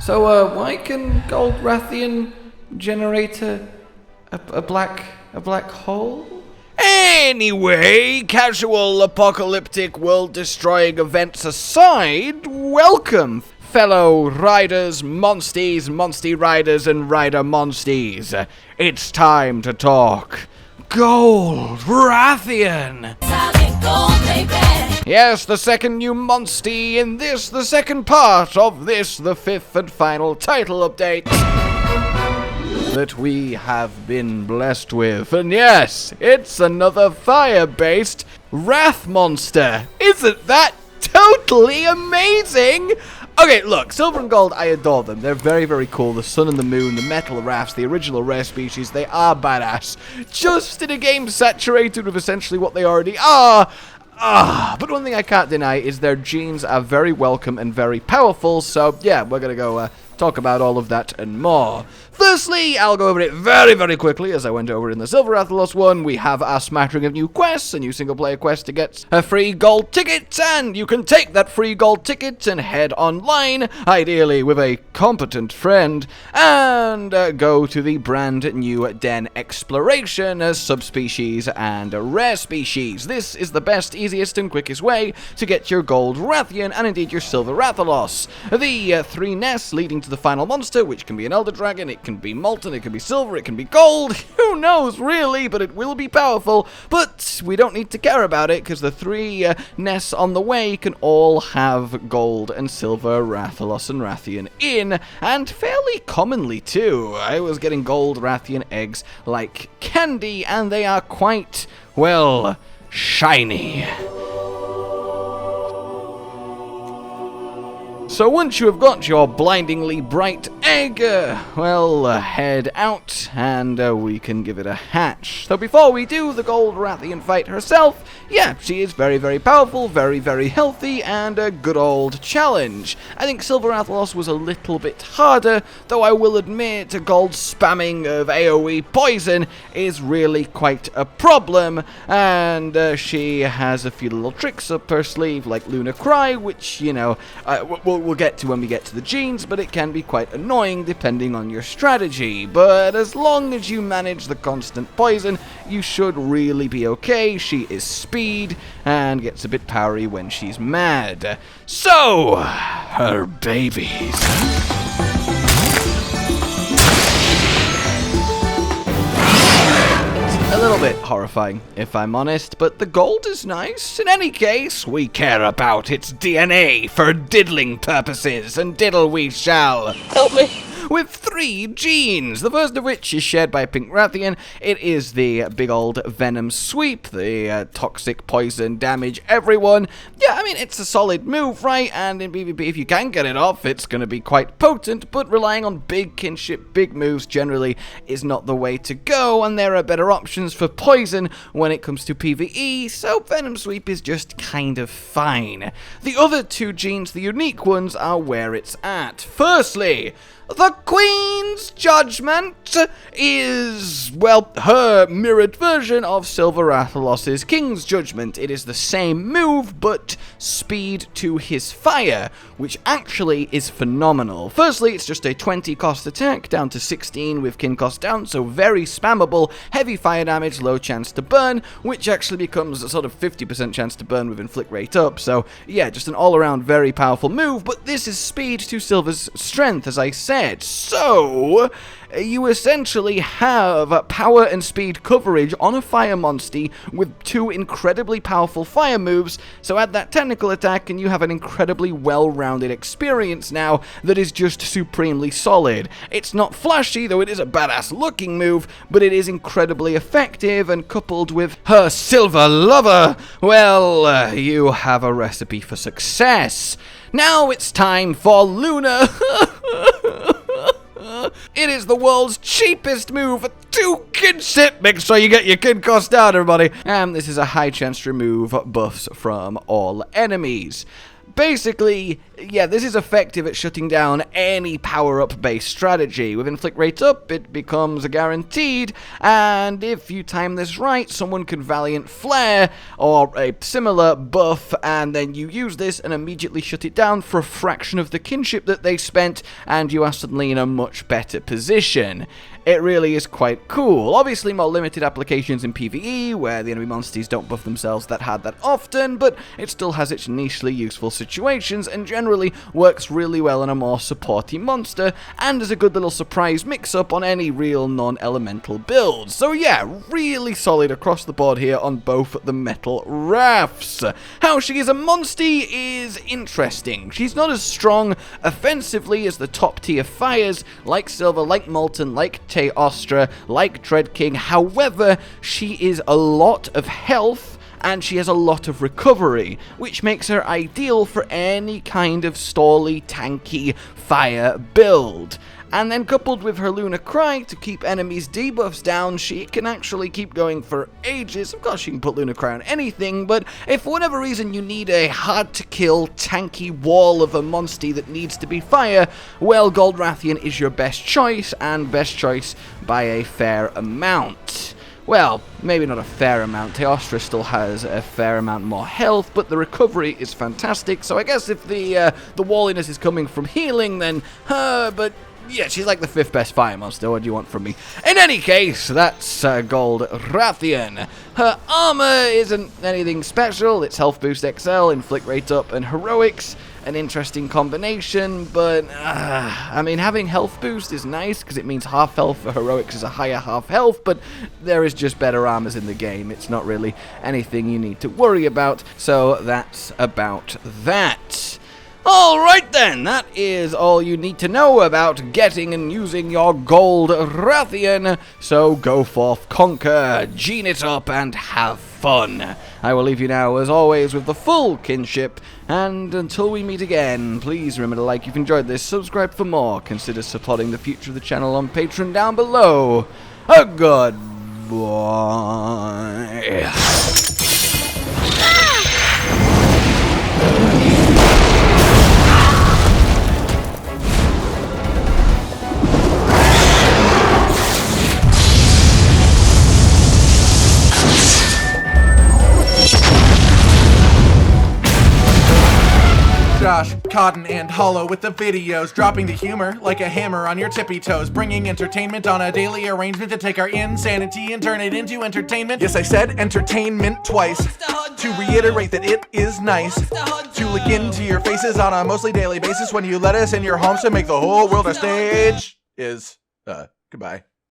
So, why can Gold Rathian generate a black hole? Anyway, casual apocalyptic world-destroying events aside, welcome, fellow riders, Monsties, Monstie riders, and rider Monsties. It's time to talk Gold Rathian! Yes, the second new Monstie in this, the second part of this, the fifth and final title update that we have been blessed with. And yes, it's another fire-based Wrath monster. Isn't that totally amazing? Okay, look, Silver and Gold, I adore them. They're very, very cool. The sun and the moon, the metal rafts, the original rare species, they are badass. Just in a game saturated with essentially what they already are. But one thing I can't deny is their genes are very welcome and very powerful, so yeah, we're gonna go talk about all of that and more. Firstly, I'll go over it very, very quickly, as I went over in the Silver Rathalos one. We have a smattering of new quests, a new single-player quest to get a free gold ticket, and you can take that free gold ticket and head online, ideally with a competent friend, and go to the brand new Den Exploration as subspecies and rare species. This is the best, easiest, and quickest way to get your Gold Rathian, and indeed your Silver Rathalos. The three nests leading to the final monster, which can be an Elder Dragon, it can be molten, it can be silver, it can be gold, who knows really, but it will be powerful. But we don't need to care about it, because the three nests on the way can all have gold and silver Rathalos and Rathian in, and fairly commonly too. I was getting Gold Rathian eggs like candy, and they are quite, well, shiny. So once you have got your blindingly bright egg, head out and we can give it a hatch. So before we do, the Gold Rathian fight herself, yeah, she is very, very powerful, very, very healthy, and a good old challenge. I think Silver Rathalos was a little bit harder, though I will admit Gold spamming of AoE poison is really quite a problem, and she has a few little tricks up her sleeve, like Lunar Cry, which, you know, we'll get to when we get to the genes, but it can be quite annoying depending on your strategy. But as long as you manage the constant poison, you should really be okay. She is speed and gets a bit powery when she's mad. So, her babies. A little bit horrifying, if I'm honest, but the gold is nice. In any case, we care about its DNA for diddling purposes, and diddle we shall. Help me. With 3 genes, the first of which is shared by Pink Rathian. It is the big old venom sweep, the toxic poison damage everyone. Yeah, I mean, it's a solid move, right? And in PvP, if you can get it off, it's going to be quite potent, but relying on big kinship, big moves generally is not the way to go, and there are better options for poison when it comes to PvE, so venom sweep is just kind of fine. The other 2 genes, the unique ones, are where it's at. Firstly, the Queen's Judgment is, well, her mirrored version of Silver Rathalos' King's Judgment. It is the same move, but speed to his fire, which actually is phenomenal. Firstly, it's just a 20 cost attack, down to 16 with kin cost down, so very spammable, heavy fire damage, low chance to burn, which actually becomes a sort of 50% chance to burn with inflict rate up. So, yeah, just an all-around very powerful move, but this is speed to Silver's strength, as I said. So, you essentially have power and speed coverage on a fire Monstie with 2 incredibly powerful fire moves, so add that technical attack and you have an incredibly well-rounded experience now that is just supremely solid. It's not flashy, though it is a badass looking move, but it is incredibly effective, and coupled with her silver lover, well, you have a recipe for success. Now it's time for Lunar. It is the world's cheapest move to kinship. Make sure you get your kin cost down, everybody. And this is a high chance to remove buffs from all enemies. basically, yeah, this is effective at shutting down any power-up based strategy. With inflict rate up, it becomes a guaranteed, and if you time this right, someone can Valiant Flare or a similar buff, and then you use this and immediately shut it down for a fraction of the kinship that they spent, and you are suddenly in a much better position. It really is quite cool. Obviously more limited applications in PvE, where the enemy Monsties don't buff themselves that hard that often, but it still has its nichely useful situations, and generally works really well on a more supporty monster, and is a good little surprise mix-up on any real non-elemental builds. So yeah, really solid across the board here on both the metal rafts. How she is a Monstie is interesting. She's not as strong offensively as the top tier fires, like Silver, like Molten, like Ostra, like Dread King. However, she is a lot of health and she has a lot of recovery, which makes her ideal for any kind of stally, tanky fire build. And then coupled with her Lunar Cry to keep enemies' debuffs down, she can actually keep going for ages. Of course, you can put Lunar Cry on anything, but if for whatever reason you need a hard-to-kill, tanky wall of a Monstie that needs to be fire, well, Gold Rathian is your best choice, and best choice by a fair amount. Well, maybe not a fair amount. Teostra still has a fair amount more health, but the recovery is fantastic, so I guess if the walliness is coming from healing, then her, but yeah, she's like the 5th best fire monster. What do you want from me? In any case, that's Gold Rathian. Her armor isn't anything special. It's health boost XL, inflict rate up, and heroics. An interesting combination, but I mean, having health boost is nice because it means half health for heroics is a higher half health, but there is just better armors in the game. It's not really anything you need to worry about, so that's about that. Alright then, that is all you need to know about getting and using your Gold Rathian, so go forth, conquer, gene it up, and have fun. I will leave you now, as always, with the full kinship, and until we meet again, please remember to like if you've enjoyed this, subscribe for more, consider supporting the future of the channel on Patreon down below. A goodbye. Josh, Cotton, and Hollow with the videos, dropping the humor like a hammer on your tippy toes, bringing entertainment on a daily arrangement to take our insanity and turn it into entertainment. Yes, I said entertainment twice, to reiterate that it is nice to look into your faces on a mostly daily basis when you let us in your homes to make the whole world a stage. Goodbye.